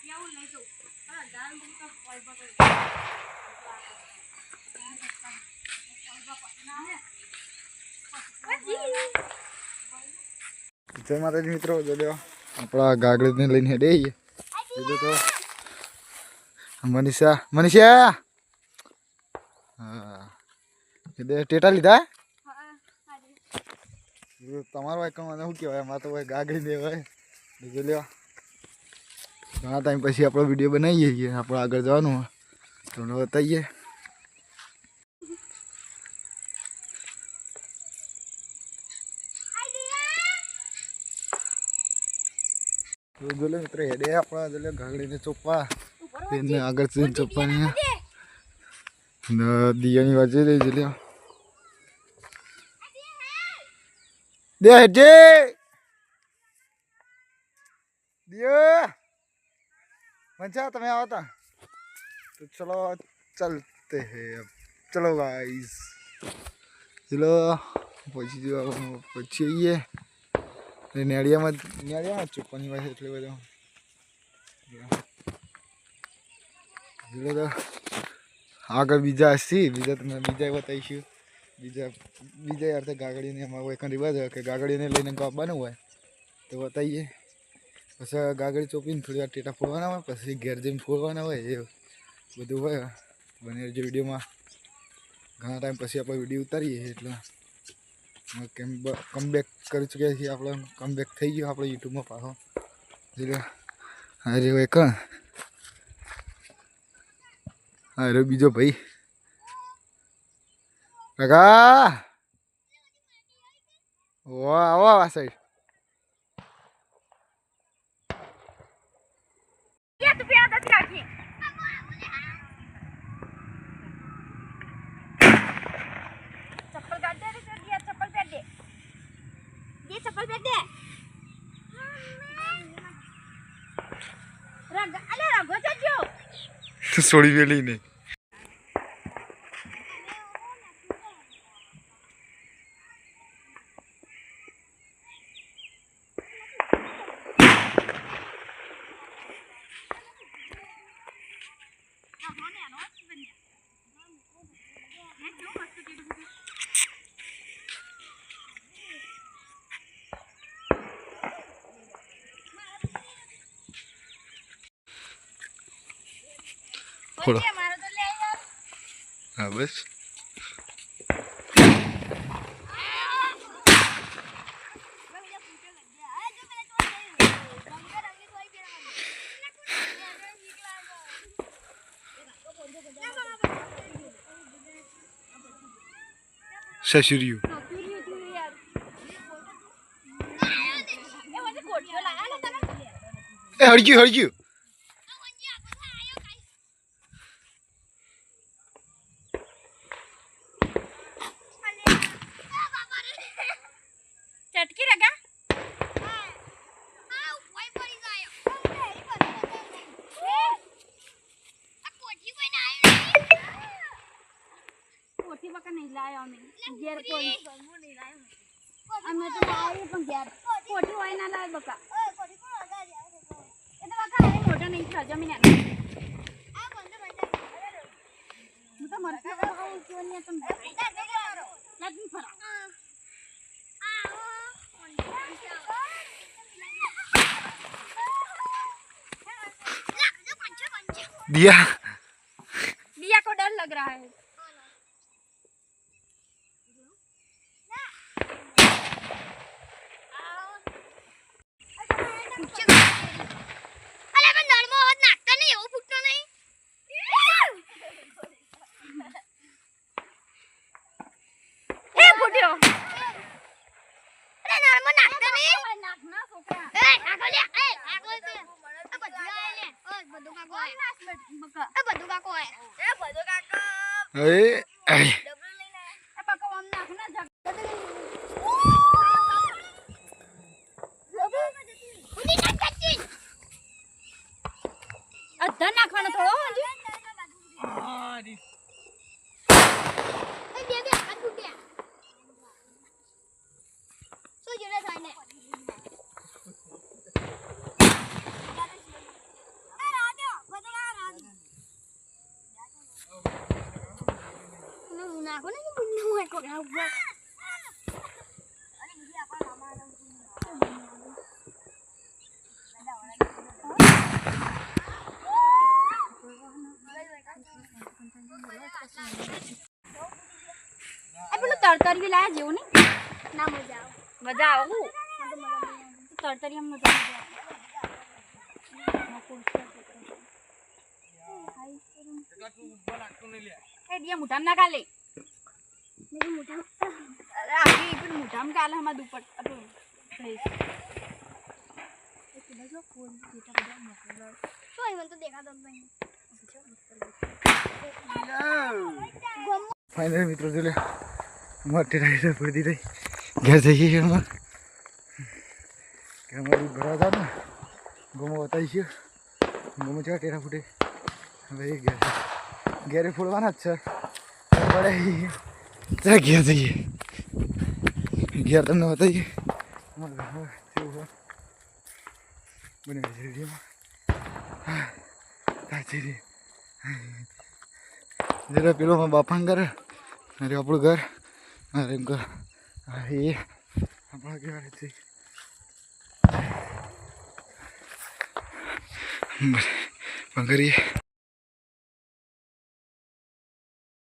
જય માતાજી મિત્રો, જો આપણા ગાગડીને લઈને હેડે કીધું તો મનીષા હા ટેટા લીધા તમારો એકાઉન્ટ શું કહેવાય? એમાં તો ભાઈ ગાગડી દેવાય. જો લ્યો ઘણા ટાઈમ પછી આપણો વિડીયો બનાવીએ છીએ. આપણે આગળ જવાનું તમને બતાવીએ. જો લે મિત્ર હેડે આપણા જો લે ગાગડીને ચોપવા તેને આગળ જઈને ચોપવાની દિયાની વાજે રહી જો લ્યો દે હેડે દિયા મંચા તમે આવતા तो चलो चलते हैं अब. चलो गाइस चलो પછી નેડિયામાં ચૂપવાની વાત એટલે બધું તો આગળ બીજા હશે બીજા તમે બીજા બતાવીશું. બીજા અર્થે ગાગડીને એમાં એક રિવાજ હોય કે ગાગડીને લઈને આવવાનું હોય તો બતાવીએ. પછી ગાગડી ચોપીને થોડી વાર ટેટા ફોડવાના હોય, પછી ઘેર જઈને ફોડવાના હોય. એ બધું હોય બને જે વિડીયોમાં ઘણા ટાઈમ પછી આપણે વિડીયો ઉતારીએ એટલે કમબેક કરી ચૂક્યા છીએ. આપણે કમબેક થઈ ગયો આપણે યુટ્યુબમાં પાછો. અરે એક અરે બીજો ભાઈ કાકા વાહ આવો આ સાઈડ સોડી વેલી નહીં. ફોડો હા બસ સસુરિયું એ હળગ્યું चटकी लगा कोठी बका नहीं लाया हमें गेर कोई नहीं लाया हमें तो लाया पण गेर कोठी होय ना लाय बका कोठी को लगा दिया ये तो बका है मोटा नहीं था जमीन है आ बंद मैं तो मर गया क्यों नहीं तुम लगी फरा दिया को डर लग रहा है. अरे मैं नॉर्मल हाथ नाकता नहीं वो फुटता नहीं ए फुटियो अरे नॉर्मल नाकता नहीं नाकना सोकरा ए आगो ले ए आगो पे अब बदुगा ले ओ बदुगा को है बका ए बदुगा को है ए बदुगा को ए डबल लेना है ए बका हम नाकना जग अद्धा नाखવાનો થોડો હજી આરી એ બે હાથ તૂટ્યા સો જોડે થાય ને નાખો ને બુન્નું હોય કોના ઉપર આ પેલું તરતરી લાયા જેવું નહીં ના મજા આવે તરતરી એમ મજા મુઠામ ના કાલે મુઠામ કાલે હમણાં દુપટ ફાઇનલ મિત્રો જો લે મોટી રાઈડ પડી રહી ઘેર જઈએ છીએ એમાં કે અમારું ભરા હતા ને ગમો બતાવી છે ગમો છે ટેરા ફૂટે હવે એ ઘેરે ફોડવાના જ છે પડે ત્યાં ઘેર જઈએ ઘેર તમને બતાવીએ અમારા ઘરમાં કેવું હોય બને રેડિયોમાં જરા પેલો મારા બાપાનું ઘર અરે આપણું ઘર અરે ઘર એ આપણા ઘર છે પણ કરીએ